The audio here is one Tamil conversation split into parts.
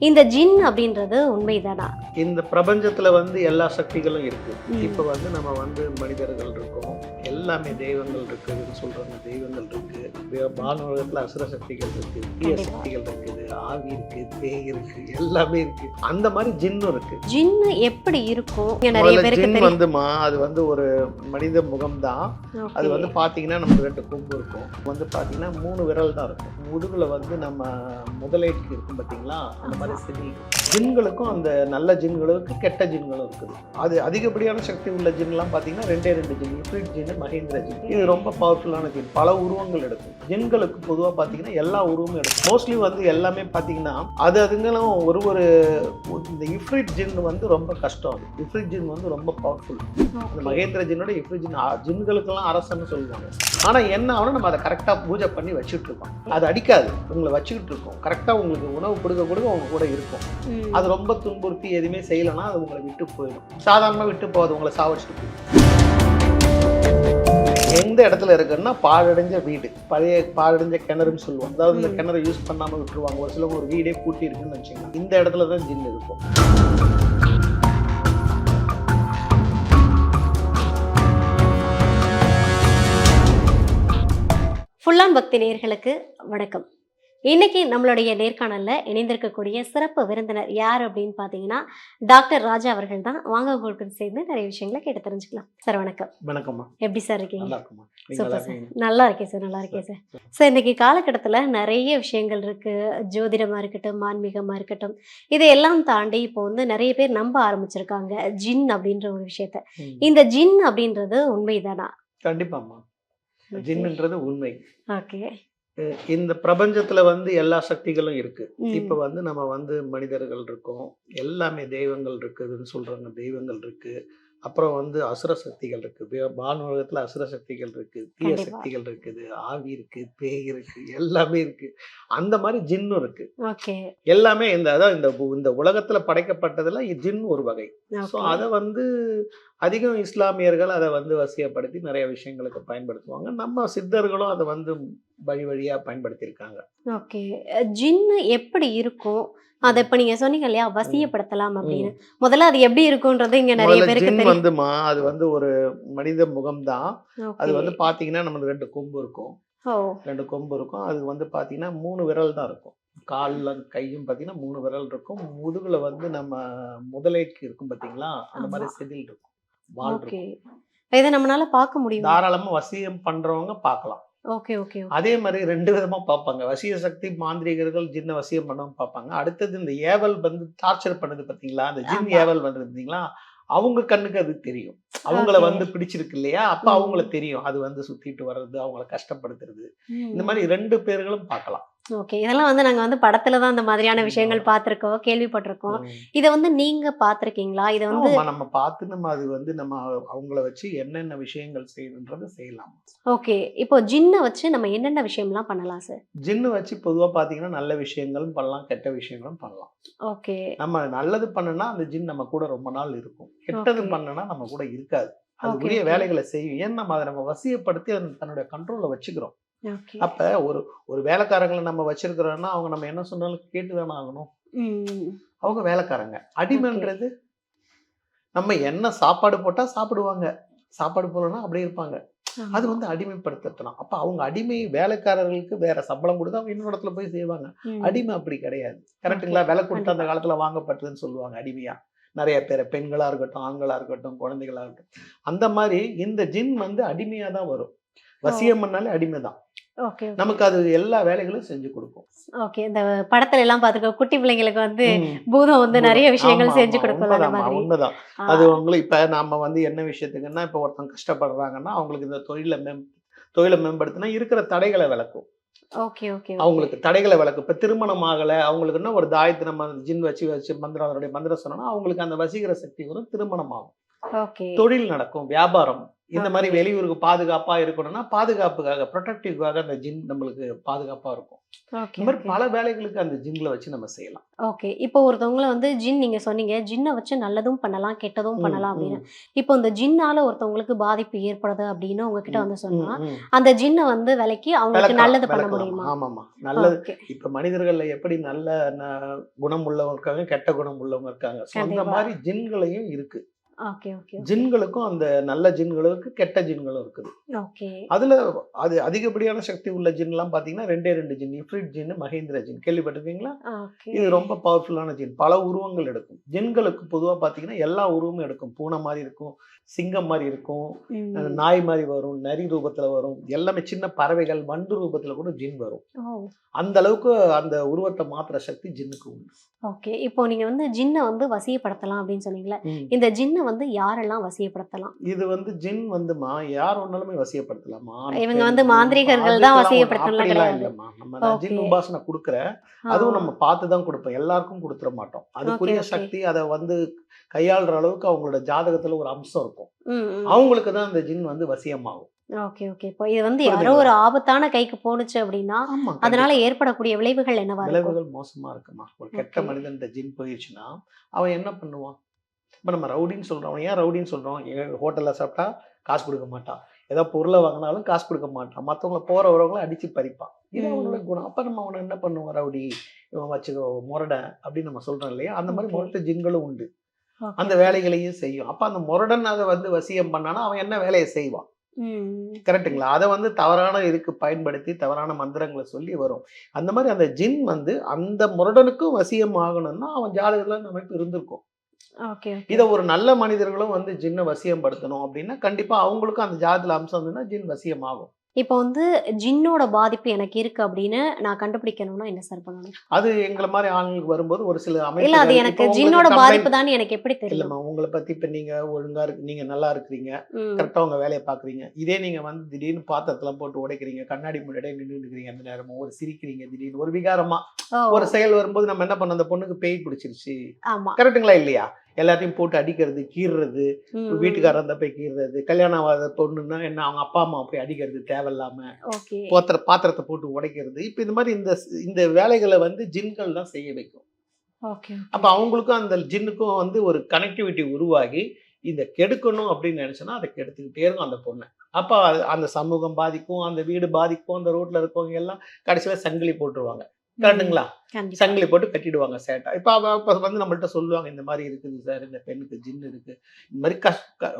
இந்த ஜின் அப்படின்றது உண்மைதானா? இந்த பிரபஞ்சத்துல எல்லா சக்திகளும் இருக்கு. ம். இப்ப நம்ம மனிதர்கள் இருக்கோம். எல்லாமே தெய்வங்கள் இருக்குதுன்னு சொல்றாங்க. தெய்வங்கள் இருக்கு. வானுலகத்துல அசுர சக்திகள் இருக்கு. தீய கண்டிப்பா. சக்திகள் இருக்குது. ஆவி இருக்கு, பேய் இருக்கு, எல்லாமே இருக்கு. அந்த மாதிரி ஜின்னும் இருக்கு. ஜின் எப்படி இருக்கும்? இங்க நிறைய முதல்ல பேருக்கு ஜின் தெரியும். அது ஒரு மனித முகம்தான். அது ஓகே. பாத்தீங்கன்னா நமக்கு 2 கொம்பு இருக்கும். பாத்தீங்கன்னா 3 விரல் தான் இருக்கும். முதுகுல நம்ம முதலைக்கு இருக்கும் பாத்தீங்களா, அந்த மாதிரி செதில் இருக்கும். ஜின்களுக்கும் அந்த நல்ல ஜின்களுக்கும் கெட்ட ஜின்களும் இருக்குது. அது அதிகப்படியான சக்தி உள்ள ஜின்லாம் பாத்தீங்கன்னா 2 ஜின், இஃப்ரிட் ஜின், மகேந்திர ஜின். இது ரொம்ப பவர்ஃபுல்லான ஜின். பல உருவங்கள் எடுக்கும். ஜின்களுக்கு பொதுவா பாத்தீங்கன்னா எல்லா உருவமும் எடுக்கும். மோஸ்ட்லி எல்லாமே பாத்தீங்கன்னா அதுங்களும் ஒரு இந்த இஃப்ரிட் ஜின் ரொம்ப கஷ்டம். அது இஃப்ரிட் ஜின் ரொம்ப பவர்ஃபுல். இந்த மகேந்திர ஜின்னோட இஃப்ரிட் ஜின் ஜின்களுக்கெல்லாம் அரசன்னு சொல்லுவாங்க. ஆனா என்ன ஆகணும், நம்ம அதை கரெக்டா பூஜை பண்ணி வச்சுட்டு இருக்கோம். அது அடிக்காது, உங்களை வச்சுக்கிட்டு இருக்கோம். கரெக்டா உங்களுக்கு உணவு கொடுக்க உங்க கூட இருக்கும். அது ரொம்ப துன்புறுத்தி எதுவுமே செய்யலைன்னா அது உங்களை விட்டு போயிடும். சாதாரணமா விட்டு போகாது, உங்களை சாவடிச்சுட்டு போயிடும். எந்த இடத்துல இருக்குன்னா பாழடைஞ்ச வீடு, பழைய பாழடைஞ்ச கிணறுன்னு சொல்லுவோம். அதாவது இந்த கிணறு யூஸ் பண்ணாம விட்டுருவாங்க. ஒரு சிலவங்க ஒரு வீடே பூட்டி இருக்குன்னு வச்சுக்கலாம். இந்த இடத்துல தான் ஜின் இருக்கும். ஃபுல் ஆன் பக்தி நேயர்களுக்கு வணக்கம். இன்னைக்கு நம்மளுடைய நேர்காணல்ல இணைந்திருக்கக்கூடிய சிறப்பு விருந்தினர் யார் அப்படின்னு பார்த்தீங்கன்னா, டாக்டர் ராஜா அவர்கள் தான். வாங்க உங்களுக்கு சேர்ந்து நிறைய விஷயங்களை கேட்டு தெரிஞ்சுக்கலாம். சார் வணக்கம். வணக்கம்மா. எப்படி சார் இருக்கீங்க? நல்லா இருக்குமா? நீங்க சூப்பர் நல்லா சார். இருக்கீங்க? நல்லா இருக்கேன் சார், நல்லா இருக்கேன் சார். சார் இன்னைக்கு காலகட்டத்தில் நிறைய விஷயங்கள் இருக்கு. ஜோதிடமாக இருக்கட்டும், ஆன்மீகமாக இருக்கட்டும், இதையெல்லாம் தாண்டி இப்போ நிறைய பேர் நம்ப ஆரம்பிச்சிருக்காங்க ஜின் அப்படின்ற ஒரு விஷயத்த. இந்த ஜின் அப்படின்றது உண்மைதானா? கண்டிப்பாம்மா. ஜின்னுன்றது உண்மை. ஓகே. இந்த பிரபஞ்சத்துல எல்லா சக்திகளும் இருக்கு. ம். இப்ப நம்ம மனிதர்கள் இருக்கோம். எல்லாமே தெய்வங்கள் இருக்குதுன்னு சொல்றாங்க. தெய்வங்கள் இருக்கு. அப்புறம் அசுர சக்திகள் இருக்கு. வானுலகத்துல அசுர சக்திகள் இருக்கு. தீய கண்டிப்பா. சக்திகள் இருக்குது. ஆவி இருக்கு, பேய் இருக்கு, எல்லாமே இருக்கு. அந்த மாதிரி ஜின்னும் இருக்கு. ஓகே. எல்லாமே அதான் இந்த உலகத்துல படைக்கப்பட்டதுல ஜின் ஒரு வகை. So okay. அதை அதிகம் இஸ்லாமியர்கள் அதை வசியப்படுத்தி நிறைய விஷயங்களுக்கு பயன்படுத்துவாங்க. நம்ம சித்தர்களும் அதை வழி வழியா பயன்படுத்தியிருக்காங்க. ஓகே. ஜின் எப்படி இருக்கும்? அத இப்ப நீங்க சொன்னீங்க இல்லையா? வசியப்படுத்தலாம் அப்படின்னு. முதல்ல அது எப்படி இருக்கும்ன்றது இங்க நிறைய முதல்ல பேருக்கு ஜின் தெரியும். அது ஒரு மனித முகம்தான். அது ஓகே. பாத்தீங்கன்னா நமக்கு 2 கொம்பு இருக்கும். ஓ! 2 கொம்பு இருக்கும். அது பாத்தீங்கன்னா 3 விரல் தான் இருக்கும். கால்ல கையும் பாத்தீங்கன்னா 3 விரல் இருக்கும். முதுகுல நம்ம முதலைக்கு இருக்கும் பாத்தீங்களா, அந்த ஆமா. மாதிரி செதில் இருக்கும். வால் ஓகே. இருக்கும். இத நம்மனால பார்க்க முடியுமா? தாராளமா வசியம் பண்றவங்க பார்க்கலாம். Okay, okay, okay. அதே மாதிரி 2 விதமா பார்ப்பாங்க. வசிய சக்தி மாந்திரீகர்கள் ஜின்ன வசியம் பண்ணவும் பார்ப்பாங்க. அடுத்தது இந்த ஏவல் டார்ச்சர் பண்ணுது பாத்தீங்களா, அந்த ஜின் ஆமா. ஏவல் பண்றது பாத்தீங்களா, அவங்க கண்ணுக்கு அது தெரியும். அவங்கள ஓகே. பிடிச்சிருக்கு இல்லையா, அப்ப அவங்கள ம். தெரியும். அது சுத்திட்டு வர்றது, அவங்கள கஷ்டப்படுத்துறது. இந்த ம். மாதிரி 2 பேர்களும் பார்க்கலாம். ஓகே. இதெல்லாம் நாங்க படத்துல தான் அந்த மாதிரியான விஷயங்கள் அவ்வளவுதான். பார்த்துருக்கோம், கேள்விப்பட்டிருக்கோம். ம். இத நீங்க பார்த்துருக்கீங்களா? இத ஆமா, நம்ம பார்த்து நம்ம அவங்கள வச்சு என்னென்ன விஷயங்கள் செய்யணுன்றத செய்யலாம். ஓகே. இப்போ ஜின்ன வச்சு நம்ம என்னென்ன விஷயம்லாம் பண்ணலாம் சார்? ஜின்னு வச்சு பொதுவா பார்த்தீங்கன்னா, நல்ல விஷயங்களும் பண்ணலாம், கெட்ட விஷயங்களும் பண்ணலாம். ஓகே. நம்ம நல்லது பண்ணுனா, அந்த ஜின் நம்ம கூட ரொம்ப நாள் இருக்கும். கெட்டது ஓகே. பண்ணுனா நம்ம கூட இருக்காது. அது ஓகே, உரிய ஓகே. வேலைகள செய்யும். ஏன்னா நம்ம வசியப்படுத்தி அது தன்னுடைய கண்ட்ரோல்ல வச்சுக்கிறோம். ஓகே. அப்ப ஒரு வேலைக்காரங்கள நம்ம வச்சிருக்கிறோம்னா, அவங்க நம்ம என்ன சொன்னாலும் கேட்டு தானே ஆகணும். ம். அவங்க வேலைக்காரங்க. ஓகே. அடிமைன்றது நம்ம என்ன சாப்பாடு போட்டா சாப்பிடுவாங்க. சாப்பாடு போடலன்னா அப்படியே இருப்பாங்க. அது ஆமா. அடிமைப்படுத்தலாம். அப்ப அவங்க அடிமை வேலைக்காரர்களுக்கு வேற சம்பளம் குடுத்து அவங்க இன்னொரு இடத்துல போய் செய்வாங்க. ம். அடிமை அப்படி கிடையாது. ஓகே. கரெக்ட்டுங்களா? விலை கொடுத்து அந்த கண்டிப்பா. காலத்துல வாங்கப்பட்டதுன்னு சொல்லுவாங்க அடிமையா. நெறைய பேர பெண்களா இருக்கட்டும், ஆண்களா இருக்கட்டும், குழந்தைகளா இருக்கட்டும். அந்த மாரி இந்த ஜின் அடிமையா தான் வரும். ஓ! வசியம் பண்ணாலே அடிமை தான். Okay, okay. நமக்கு அது எல்லா வேலைகளும் செஞ்சு கொடுக்கும். ஓகே. இந்த படத்துல எல்லாம் பார்த்துருக்கோம். குட்டி பிள்ளைங்களுக்கு ம். பூதம் நெறைய பூதம். விஷயங்கள் ஆமா, செஞ்சு ஆமா. கொடுக்கும்ல அந்த உண்மதாம்மா, மாதிரி. உண்மதான். ஆ. அது இப்ப நாம என்ன விஷயத்துக்குன்னா, இப்ப ஒருத்தவங்க கஷ்டப்படுறாங்கன்னா, அவங்களுக்கு இந்த தொழில மேம்படுத்தினா இருக்கிற தடைகள விலக்கும். Okay, okay, okay. அவங்களுக்கு தடைகள விலக்கும். இப்ப திருமணம் ஆகல, அவங்களுக்குன்னா ஒரு தாயத்த நம்ம ஜின் வச்சு மந்திரம் அதனுடைய மந்திரம் சொன்னோம்னா, அவங்களுக்கு அந்த வசீகர சக்தி வரும். திருமணம் ஆகும். ஓகே. தொழில் நடக்கும், வியாபாரம். இந்த மாதிரி ஓகே. வெளியூருக்கு பாதுகாப்பா இருக்கணும்னா, பாதுகாப்புக்காக ப்ரொடெக்டிவ்காக அந்த ஜின் நம்மளுக்கு பாதுகாப்பா இருக்கும். ஓகே. இந்த மாதிரி ஓகே. பல வேலைகளுக்கு அந்த ஜின்ல வச்சு நம்ம செய்யலாம். ஓகே. இப்போ ஒருத்தவங்கள வந்து ஜின் நீங்க சொன்னீங்க. ஜின்ன வச்சு நல்லதும் பண்ணலாம், கெட்டதும் ம், பண்ணலாம் அப்படின்னு. ம், இப்போ இந்த ஜின்னால ஒருத்தவங்களுக்கு பாதிப்பு ஏற்படுது அப்படின்னு உங்ககிட்ட ம், வந்து ம், சொன்னா, ம். அந்த ஜின்ன வந்து விலக்கி அவங்களுக்கு விளக்கலாம், நல்லது பண்ண விளக்கலாம். முடியுமா? ஆமாமா. நல்லது. ஓகே. இப்ப மனிதர்கள்ல எப்படி நல்ல ந குணம் உள்ளவங்க இருக்காங்க, கெட்ட குணம் உள்ளவங்க இருக்காங்க. ஸோ அந்த கண்டிப்பா. மாரி ஜின்களையும் இருக்கு. Okay, okay, okay. ஜின்களுக்கும் அந்த நல்ல ஜின்களும் இருக்கு, கெட்ட ஜின்களும் இருக்குது. ஓகே. அதுல அது அதிகப்படியான சக்தி உள்ள ஜின்லாம் பார்த்தீங்கன்னா 2 ஜின். இஃப்ரிட் ஜின், மகேந்திர ஜின். கேள்விப்பட்டிருக்கீங்களா? ஓகே. இது ரொம்ப பவர்ஃபுல்லான ஜின். பல உருவங்கள் எடுக்கும். ஜின்களுக்கு பொதுவா பார்த்தீங்கன்னா, எல்லா உருவமும் எடுக்கும். பூனை மாரி இருக்கும், சிங்கம் மாரி இருக்கும், ம். நாய் மாரி வரும், நரி ரூபத்துல வரும். எல்லாமே சின்ன பறவைகள், வண்டு ரூபத்துல கூட ஜின் வரும். ஓ! அந்த அளவுக்கு அந்த உருவத்த மாத்துற சக்தி ஜின்னுக்கு உண்டு. ஓகே. இப்போ நீங்க வந்து ஜின்ன வந்து வசியப்படுத்தலாம் அப்படின்னு சொன்னீங்கல்ல. ம். இந்த ஜின்ன வந்து யாரெல்லாம் வசியப்படுத்தலாம்? இது வந்து ஜின் வந்துமா, யார் வேணாலுமே வசியப்படுத்தலாம். ஆண், இவங்க பெண், வந்து மாந்திரீகர்கள் தான் அதுக்கெல்லாம் வசியப்படுத்தணும்லாம் அப்படிலாம் கிடையாது. இல்லம்மா. நான் ஜின் ஓகே. உபாசனை குடுக்குறேன். ஆ. அதுவும் நம்ம பார்த்து தான் குடுப்போம். எல்லாருக்கும் குடுத்துற மாட்டோம். ஓகே, அதுக்குரிய ஓகே. சக்தி அத வந்து கையாள்ற அளவுக்கு அவங்களோட ஜாதகத்துல ஒரு அம்சம் இருக்கும். ம், ம். அவங்களுக்கு தான் அந்த ஜின் வந்து வசியமாகும். Okay, okay. இப்போ இது வந்து யாரோ புரியுதுங்களா? ஒரு ஆபத்தான கைக்கு போணுச்சு அப்படின்னா, ஆமா, அதனால கண்டிப்பா. ஏற்படக்கூடிய விளைவுகள் என்னவா இருக்கும்? விளைவுகள் மோசமா இருக்குமா. ஒரு கெட்ட ஓகே. மனிதன்ட்ட ஜின் போயிருச்சுன்னா, அவன் என்ன பண்ணுவான்? இப்ப நம்ம ரவுடின்னு சொல்றோம். அவன் ஏன் ரவுடின்னு சொல்றோம்? ஹோட்டல்ல சாப்பிட்டா காசு குடுக்க மாட்டான். ஏதோ பொருள வாங்குனாலும் காசு குடுக்க மாட்டான். மத்தவங்கள போற வரவங்கள அடிச்சு பறிப்பான். இது அவனோட ம். குணம். அப்ப நம்ம அவன என்ன பண்ணுவோம்? ரவுடி, இவன் வச்சுக்கோ மொரடன் அப்படின்னு நம்ம சொல்றோம் இல்லையா? அந்த மாரி ஓகே. மொரட்டு ஜின்களும் உண்டு. ஓகே, அந்த ஓகே. வேலைகளையும் செய்யும். அப்ப அந்த மொரடன் அத வந்து வசியம் பண்ணானா, அவன் என்ன வேலைய செய்வான்? ம். கரெக்ட்டுங்களா? அத வந்து தவறான இதுக்கு பயன்படுத்தி, தவறான மந்திரங்கள சொல்லி வரும். அந்த மாரி அந்த ஜின் வந்து அந்த முரடனுக்கும் வசியம் ஆகணும்னா, அவன் ஜாதகத்துல அந்த அமைப்பு இருந்திருக்கும். ஓகே, ஓகே, இத ஓகே. ஒரு நல்ல மனிதர்களும் வந்து ஜின்ன வசியம் படுத்தணும் அப்டின்னா, கண்டிப்பா அவங்களுக்கும் அந்த ஜாதகத்துல அம்சம் இருந்ததுன்னா, ஜின் வசியம் ஆகும். இப்போ வந்து ஜின்னோட பாதிப்பு எனக்கு இருக்கு அப்படின்னு நான் கண்டுபிடிக்கணும்னா என்ன சார் பண்ணணும்? அது எங்கள மாரி ஆளுங்களுக்கு வரும்போது ஒரு சில இல்ல அது அமைப்புகள் எனக்கு இப்போ உங்களுக்கு ஜின்னோட கம்ப்ளைண்ட் பாதிப்பு தான்னு எனக்கு எப்படி தெரியும்? இல்லம்மா. உங்கள பத்தி இப்ப நீங்க ஒழுங்கா நீங்க நல்லா இருக்கிறீங்க. ம். கரெக்ட்டா உங்க வேலைய பார்க்குறீங்க. இதே நீங்க வந்து திடீர்னு பாத்திரத்தலாம் போட்டு உடைக்கிறீங்க. கண்ணாடி முன்னாடியே நின்னுட்டு இருக்கிறீங்க அந்த நேரமும். ஒரு சிரிக்கிறீங்க திடீர்னு. ஒரு விகாரமா ஓ! ஒரு செயல் வரும்போது நம்ம என்ன பண்ணோம்? அந்த பொண்ணுக்கு பேய் பிடிச்சிருச்சு. ஆமா. கரெக்ட்டுங்களா? இல்லையா? எல்லாத்தையும் போட்டு அடிக்கிறது, கீறுறது, ம், ம். வீட்டுக்காரர் இருந்தா போய் கீறுறது, கல்யாணம் ஆகாத பொண்ணுன்னா என்ன அவங்க அப்பா, அம்மாவ போய் அடிக்கிறது தேவையில்லாம. ஓகே. பாத்திரத்த போட்டு உடைக்கிறது. இப்ப இந்த மாரி இந்த வேலைகள வந்து ஜின்கள் தான் செய்ய வைக்கும். ஓகே, அப்ப ஓகே. அவங்களுக்கும் அந்த ஜின்னுக்கும் வந்து ஒரு கனெக்டிவிட்டி உருவாகி, இத கெடுக்கணும் அப்படின்னு நெனச்சுன்னா, அத கெடுத்துக்கிட்டே இருக்கும் அந்த பொண்ண. அப்ப அந்த சமூகம் பாதிக்கும், அந்த வீடு பாதிக்கும், அந்த ரோட்ல இருக்கவங்க எல்லாம் கடைசியில சங்கிலி போட்டுருவாங்க. ம். கரெக்ட்டுங்களா? கண்டிப்பா. சங்கிலி போட்டு கட்டிடுவாங்க சேட்டா. இப்ப அப்ப வந்து நம்மள்ட்ட சொல்லுவாங்க, இந்த மாரி இருக்குது சார், இந்த பெண்ணுக்கு ஜின் இருக்கு. இந்த மாரி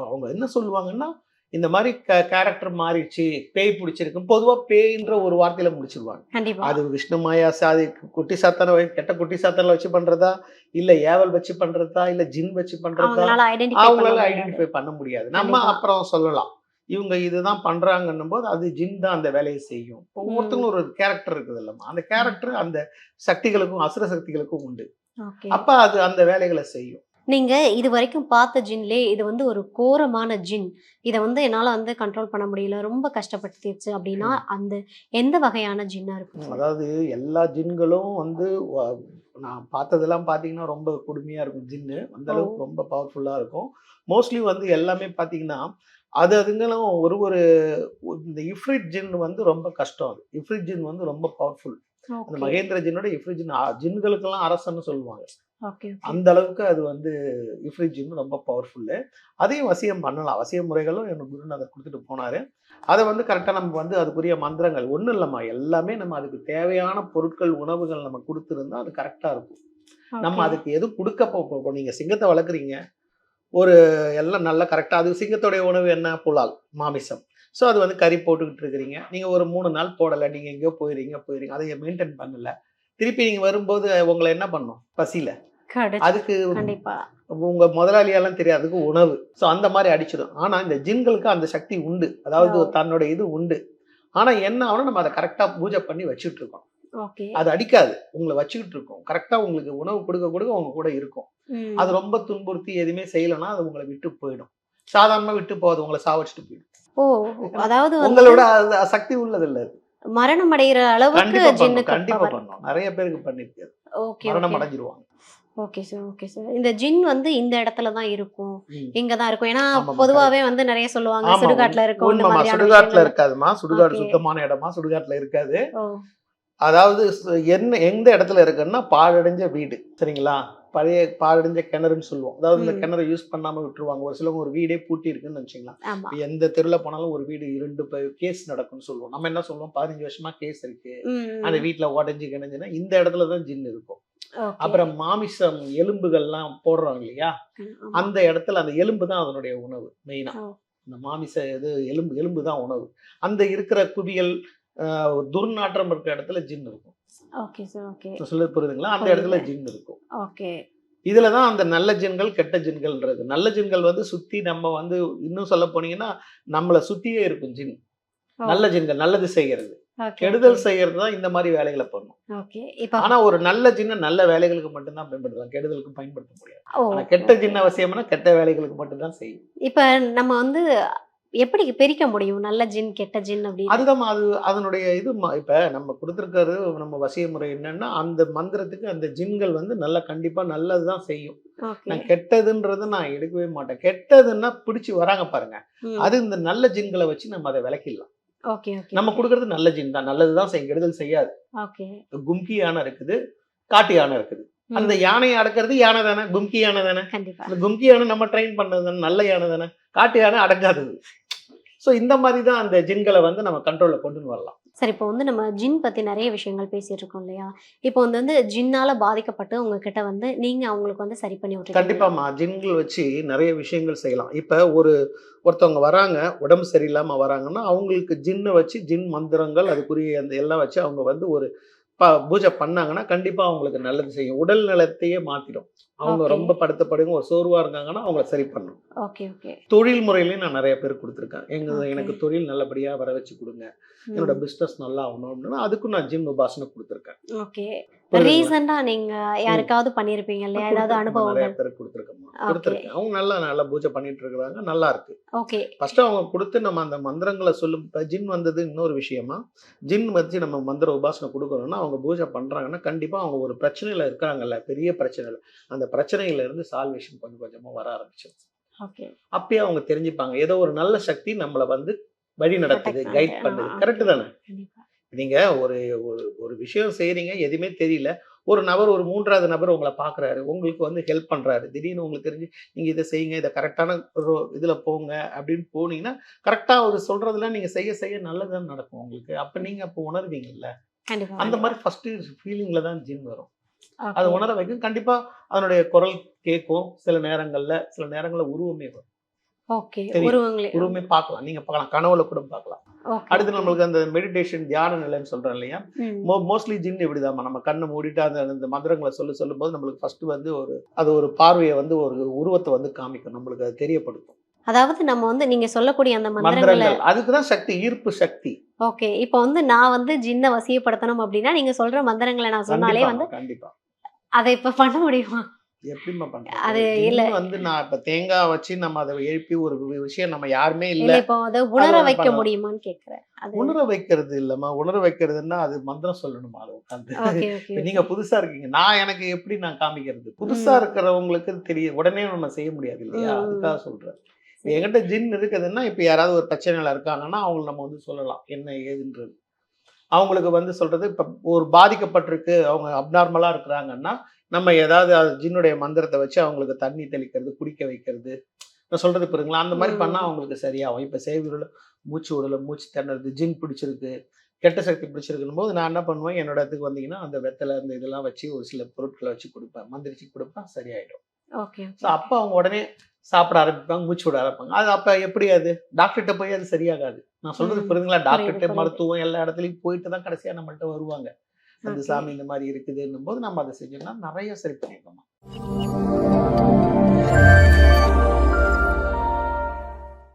அவங்க என்ன சொல்லுவாங்கன்னா, இந்த மாரி கேரக்டர் மாறிடுச்சு, பேய் பிடிச்சிருக்கு. பொதுவா பேய்ன்ற ஒரு வார்த்தையில முடிச்சிருவாங்க. கண்டிப்பா. அது விஷ்ணு மாயா சாதி குட்டி சாத்தான கெட்ட குட்டி சாத்தான வச்சு பண்றதா, இல்ல ஏவல் வச்சு பண்றதா, இல்ல ஜின் வச்சு பண்றதா, அவங்களால ஐடென்டிஃபை பண்ண அவங்களால முடியாது. ஐடென்டிஃபை பண்ண முடியாது. நம்ம கண்டிப்பா. அப்புறம் சொல்லலாம். இவங்க இதுதான் பண்றாங்கன்னும் போது, அது ஜின் தான் அந்த வேலைய செய்யும். ம். ஒவ்வொருத்தங்களும் ஒரு கேரக்டர் இருக்குது இல்லம்மா. அந்த கேரக்டர் அந்த சக்திகளுக்கும், அசுர சக்திகளுக்கும் உண்டு. ஓகே. அப்ப அது அந்த வேலைகள செய்யும். நீங்க இதுவரைக்கும் பார்த்த ஜின்லயே இது வந்து ஒரு கோரமான ஜின். இத வந்து என்னால வந்து கண்ட்ரோல் பண்ண முடியல. ரொம்ப கஷ்டப்படுத்திருச்சு அப்டின்னா, ம். அந்த எந்த வகையான ஜின்னா இருக்கும் சார்? அதாவது எல்லா ஜின்களும் வந்து நான் பார்த்ததெல்லாம் பார்த்தீங்கன்னா, ரொம்ப கொடுமையா இருக்கும் ஜின்னு. அந்த ஓ! அளவுக்கு ரொம்ப பவர்ஃபுல்லா இருக்கும். மோஸ்ட்லி வந்து எல்லாமே பார்த்தீங்கன்னா, அதுங்களும் ஒரு இந்த இஃப்ரிட் ஜின் வந்து ரொம்ப கஷ்டம் அது. இஃப்ரிட் ஜின் வந்து ரொம்ப பவர்ஃபுல். அந்த ஓகே. மகேந்திர ஜின்னோட இஃப்ரிட் ஜின் ஜின்களுக்கெல்லாம் அரசன்னு சொல்லுவாங்க. Okay, okay. அந்த அளவுக்கு அது வந்து இஃப்ரிட் ஜின் ரொம்ப பவர்ஃபுல்லு. அதையும் வசியம் பண்ணலாம். வசிய முறைகளும் எனக்கு குருநாதர் குடுத்துட்டு போனாரு. அத வந்து கரெக்ட்டா நம்ம வந்து அதுக்குரிய மந்திரங்கள் ஒண்ணும் இல்லம்மா. எல்லாமே நம்ம அதுக்கு தேவையான பொருட்கள், உணவுகள் நம்ம குடுத்திருந்தா அது கரெக்ட்டா இருக்கும். நம்ம ஓகே. அதுக்கு எதுவும் குடுக்க இப்போ நீங்க சிங்கத்த வளர்க்குறீங்க. ஒரு எல்லாம் நல்லா கரெக்ட்டா அது சிங்கத்தோடைய உணவு என்ன? புலால், மாமிசம். ஸோ அது வந்து கறி போட்டுக்கிட்டு இருக்கிறீங்க. நீங்க ஒரு 3 நாள் போடல. நீங்க எங்கேயோ போயிறீங்க. அத மெயின்டெயின் பண்ணல. திருப்பி நீங்க வரும்போது உங்கள என்ன பண்ணும்? பசியில. கடைசி அதுக்கு கண்டிப்பா. உங்க முதலாளியெல்லாம் தெரியாது. அதுக்கு உணவு. ஸோ அந்த மாரி அடிச்சிடும். ஆனா இந்த ஜின்களுக்கு அந்த சக்தி உண்டு. அதாவது ஓ! தன்னோட இது உண்டு. ஆனா என்ன ஆகும்னா, நம்ம அத கரெக்ட்டா பூஜை பண்ணி வச்சுட்டு இருக்கோம். ஓகே. அது அடிக்காது. உங்கள வச்சுக்கிட்டு இருக்கும். கரெக்ட்டா உங்களுக்கு உணவு குடுக்க உங்க கூட இருக்கும். அது ம். ரொம்ப துன்புறுத்தி எதுவுமே செய்யலன்னா, அது உங்கள விட்டு போயிடும். சாதாரணமா விட்டு போகாது. உங்கள சாவடிச்சுட்டு போயிடும். ஓ! அதாவது வந்து உங்களோட அது சக்தி உள்ளது இல்ல அது. மரணம் அடையிற அளவுக்கு கண்டிப்பா பண்ணும். ஜின்னுக்கு கண்டிப்பா பவர். பண்ணும். நெறைய பேருக்கு பண்ணிருக்கு அது. ஓகே, மரணம் ஓகே. அடைஞ்சிருவாங்க. Okay sir, okay sir. இந்த ஜின் வந்து இந்த இடத்துல தான் இருக்கும். ம். இங்க தான் இருக்கும். ஏன்னா ஆமாமா, பொதுவாவே வந்து நெறைய சொல்லுவாங்க. ஆமா சுடுகாட்ல இருக்கும் இந்த உண்மைமா. மாதிரியான சுடுகாட்டுல விஷயங்கள். இருக்காதுமா. சுடுகாடு ஓகே. சுத்தமான இடமா, சுடுகாட்டுல இருக்காது. ஓ! அதாவது என்ன எந்த இடத்துல இருக்குன்னா, பாழடைஞ்ச வீடு. சரிங்களா? பழைய பாழடைஞ்ச கிணறுன்னு சொல்லுவோம். அதாவது இந்த ம். கிணற யூஸ் பண்ணாம விட்டுருவாங்க. ஒரு சிலவங்க ஒரு வீடே பூட்டி இருக்குன்னு வச்சுக்கங்களேன். ஆமா. இப்ப எந்த தெருல போனாலும் ஒரு வீடு 2 கேஸ் நடக்கும்னு சொல்லுவோம். நம்ம என்ன சொல்லுவோம், 15 வருஷமா கேஸ் இருக்கு. அந்த ம். வீட்ல உடைஞ்சு கிணஞ்சுன்னா, இந்த இடத்துல தான் ஜின் இருக்கும். ஓகே. அப்புறம் மாமிசம் எலும்புகள்லாம் போடுறோம் இல்லையா? ஆமா. அந்த இடத்துல அந்த எலும்பு தான் அதனுடைய உணவு மெயினா. ஓ! அந்த மாமிச இது எலும்பு எலும்பு தான் உணவு. அந்த இருக்கிற குவியல் துர்நாற்றம் இருக்கிற இடத்துல ஜின் இருக்கும். Okay sir, okay. நான் சொல்றது புரியுதுங்களா? அந்த இடத்துல புரியுது. ஜின் இருக்கும். ஓகே. இதுல தான் அந்த நல்ல ஜின்கள், கெட்ட ஜின்கள்ன்றது. நல்ல ஜின்கள் வந்து சுத்தி நம்ம வந்து இன்னும் சொல்ல போனீங்கன்னா, நம்மள சுத்தியே இருக்கும் ஜின். ஓ! நல்ல ஜின்கள் நல்லது செய்யறது. Okay, okay. கெடுதல் செய்யறது தான் இந்த மாரி வேலைகள பண்ணும். ஓகே. இப்ப ஆனா ஒரு நல்ல ஜின்ன நல்ல வேலைகளுக்கு மட்டும் தான் பயன்படுத்தலாம். கெடுதலுக்கு பயன்படுத்த முடியாது. ஓ! ஆனா கெட்ட ஜின் அவசியம்னா கெட்ட வேலைகளுக்கு மட்டும் தான் செய்யும். இப்ப நம்ம வந்து எப்படி பிரிக்க முடியும்? நல்ல ஜின், கெட்ட ஜின் அப்படின்னு? அதுதான் அதனுடைய இது இப்ப நம்ம குடுத்திருக்கிறது நம்ம வசிய முறை என்னன்னா, அந்த மந்திரத்துக்கு அந்த ஜின்கள் வந்து நல்லா கண்டிப்பா நல்லது தான் செய்யும். ஓகே. நான் கெட்டதுன்றத நான் எடுக்கவே மாட்டேன். கெட்டதுன்னா பிடிச்சு வராங்க பாருங்க. ம். அது இந்த நல்ல ஜின்கள வச்சு நம்ம அத விலக்கிடலாம். Okay, okay. நம்ம குடுக்குறது நல்ல ஜின் தான். நல்லது தான் செய்யும். கெடுதல் செய்யாது. ஓகே. கும்கி யானை இருக்குது. காட்டு யானை இருக்குது. அந்த ம். யானைய அடக்குறது யானை தானே. கும்கி யானை தானே. கண்டிப்பா. அந்த கும்கி யானை நம்ம ட்ரெயின் பண்ணது தானே. நல்ல யானை தானே. காட்டு யானை அடங்காதது. ஸோ இந்த மாரி தான் அந்த ஜின்கள வந்து நம்ம கண்ட்ரோல்ல கொண்டுன்னு வரலாம். சரி, இப்போ வந்து நம்ம ஜின் பத்தி நெறைய விஷயங்கள் பேசிட்டு இருக்கோம் இல்லையா? இப்போ வந்து ஜின்னால பாதிக்கப்பட்டு உங்ககிட்ட வந்து நீங்க அவங்களுக்கு வந்து சரி பண்ணி விட்டுருக்கீங்க. கண்டிப்பாம்மா. ஜின்கள் வச்சு நெறைய விஷயங்கள் செய்யலாம். இப்ப ஒருத்தவங்க வராங்க, உடம்பு சரியில்லாம வராங்கன்னா, அவங்களுக்கு ஜின்ன வச்சு ஜின் மந்திரங்கள் அதுக்குரிய அந்த எல்லாம் வச்சு அவங்க வந்து ஒரு பூஜை பண்ணாங்கன்னா, கண்டிப்பா அவங்களுக்கு நல்லது செய்யும். உடல் நலத்தையே மாத்திடும். அவங்க ஓகே. ரொம்ப படுத்த படுங்க ஒரு சோர்வா இருக்காங்கன்னா, அவங்கள சரி பண்ணும். Okay, okay. தொழில் முறையிலயும் நான் நெறைய பேருக்கு குடுத்துருக்கேன். ஓகே. எனக்கு தொழில் நல்லபடியா வர வச்சு குடுங்க. என்னோட ம். பிசினஸ் நல்லா ஆகணும் அப்படின்னா, அதுக்கும் நான் ஜின் உபாசனை குடுத்துருக்கேன். ஓகே. புரியுதுங்களா? ரீசென்ட்டா நீங்க யாருக்காவது பண்ணியிருப்பீங்க இல்லையா? ஏதாவது குடுத்துருக்கேன்மா. நெறைய அனுபவங்கள்? பேருக்கு குடுத்துருக்கேன்மா. ஓகே. குடுத்துருக்கேன். அவங்க நல்லா பூஜை பண்ணிட்டு இருக்கிறாங்க. நல்லா இருக்கு. ஓகே. ஃபர்ஸ்ட்டு அவங்க குடுத்து நம்ம அந்த மந்திரங்கள இப்ப ஜின் வந்தது இன்னொரு விஷயமா, ஜின் வச்சு நம்ம மந்திர உபாசனை குடுக்குறோம்னா, அவங்க பூஜை பண்றாங்கன்னா, கண்டிப்பா அவங்க ஒரு பிரச்சனையில இருக்காங்கல்ல, பெரிய பிரச்சனையில. அந்த பிரச்சனையில இருந்து சால்வேஷன் கொஞ்சம் கொஞ்சமா வர ஆரம்பிச்சிரும். ஓகே. அப்பயே அவங்க தெரிஞ்சுப்பாங்க. ஏதோ ஒரு நல்ல சக்தி நம்மள வந்து வழி நடத்துது, ப்ரொடெக்ட் கைட் பண்ணுது. பண்ணுது. ஓகே. கரெக்ட் தானே? கண்டிப்பா. நீங்க ஒரு ஒரு ஒரு விஷயம் செய்றீங்க, எதுவுமே தெரியல. ஒரு நபர் ஒரு 3வது நபர் உங்கள பார்க்குறாரு. உங்களுக்கு வந்து ஹெல்ப் பண்றாரு. திடீர்னு உங்களுக்கு தெரிஞ்சு, நீங்க இத செய்யுங்க, இத கரெக்ட்டான ஒரு இதுல போங்க அப்படின்னு போனீங்கன்னா, கரெக்ட்டா அவரு சொல்றதெல்லாம் நீங்க செய்ய செய்ய நல்லது தான் நடக்கும் உங்களுக்கு. அப்ப உணர்வீங்கல்ல. கண்டிப்பா, அந்த கண்டிப்பா. மாரி ஃபர்ஸ்ட்டு ஃபீலிங்ல தான் ஜின் வரும். அத ஓகே. உணர வைக்கும். கண்டிப்பா அதனுடைய குரல் கேட்கும். சில நேரங்கள்ல உருவமே வரும். ஓகே. தெரியும். உருவங்களே. உருவமே பார்க்கலாம். நீங்க பார்க்கலாம். கனவுல கூட பார்க்கலாம். ஓகே, அடுத்து ஓகே. நம்மளுக்கு அந்த மெடிடேஷன் தியான நிலைன்னு சொல்றோம் இல்லையா? ம். மோஸ்ட்லி ஜின் இப்படிதாம்மா. நம்ம கண்ண மூடிட்டு அந்த மந்திரங்கள சொல்லும்போது நம்மளுக்கு ஃபர்ஸ்ட்டு வந்து அது ஒரு பார்வைய வந்து ஒரு உருவத்த வந்து காமிக்கும். நம்மளுக்கு அது தெரியப்படுத்தும். அதாவது நம்ம வந்து நீங்க சொல்லக்கூடிய அந்த மந்திரங்கள மந்திரங்கள். அதுக்கு தான் சக்தி, ஈர்ப்பு சக்தி. ஓகே. இப்போ வந்து நான் வந்து ஜின்ன வசியப்படுத்தணும் அப்டின்னா, நீங்க சொல்ற மந்திரங்கள நான் சொன்னாலே கண்டிப்பாம்மா, வந்து கண்டிப்பா. அத இப்ப பண்ண முடியுமா? எப்படிம்மா பண்றது? அது இல்ல. ஜின் வந்து நான் இப்ப தேங்காய் வச்சு நம்ம அத எழுப்பி ஒரு விஷயம் நம்ம யாருமே இல்ல. இல்ல இப்போ அத உணர அத வைக்க பண்ணலாம். முடியுமான்னு கேட்கிறேன். அது உணர வைக்கிறது இல்லம்மா. உணர வைக்கிறதுன்னா அது மந்திரம் சொல்லணுமா அத உட்கார்ந்து. ஓகே, ஓகே, இப்ப ஓகே. நீங்க புதுசா இருக்கீங்க. எனக்கு எப்படி நான் காமிக்கிறது? புதுசா ம். இருக்கிறவங்களுக்கு தெரியும். உடனே நம்ம செய்ய முடியாது இல்லையா? ம், ம். அதுக்காக சொல்றேன். இப்ப சரி. என்கிட்ட ஜின் இருக்குதுன்னா, இப்ப யாராவது ஒரு பிரச்சனையில இருக்காங்கன்னா, அவங்கள நம்ம வந்து சொல்லலாம். என்ன ஏதுன்றது. அவங்களுக்கு வந்து சொல்றது இப்ப ஒரு பாதிக்கப்பட்டிருக்கு, அவங்க அப்நார்மலா இருக்கிறாங்கன்னா, நம்ம ஏதாவது ஜின்னுடைய மந்திரத்த வச்சு அவங்களுக்கு தண்ணி தெளிக்கிறது, குடிக்க வைக்கிறது. நான் சொல்றது புரியுதுங்களா? அந்த மாரி பண்ணா ம். அவங்களுக்கு சரியாகும். இப்ப செய்விரல மூச்சு விடல, மூச்சு திணறுது, ஜின் பிடிச்சிருக்கு, கெட்ட சக்தி பிடிச்சிருக்குன்னும்போது நான் என்ன பண்ணுவேன், என்னோட இடத்துக்கு வந்தீங்கன்னா, அந்த வெத்தல அந்த இதெல்லாம் வச்சு ஒரு சில பொருட்கள வச்சு குடுப்பேன். மந்திரிச்சு குடுப்பேன். சரியாயிடும். Okay, so okay. அப்ப அவங்க உடனே சாப்பிட ஆரம்பிப்பாங்க, மூச்சு விட ஆரம்பிப்பாங்க. அது அப்ப எப்படி அது? டாக்டர்ட்ட போய் அது சரியாகாது. நான் சொல்றது ம். புரியுதுங்களா? புரியுது, டாக்டர்ட்ட, புரியுது. மருத்துவம் எல்லா இடத்துலயும் போயிட்டு தான் கடைசியா நம்மள்ட்ட வருவாங்க. அந்த ஓகே. சாமி இந்த மாரி இருக்குதுன்னும்போது நம்ம அத செஞ்சோம்னா நெறைய சரி பண்ணிடலாம்.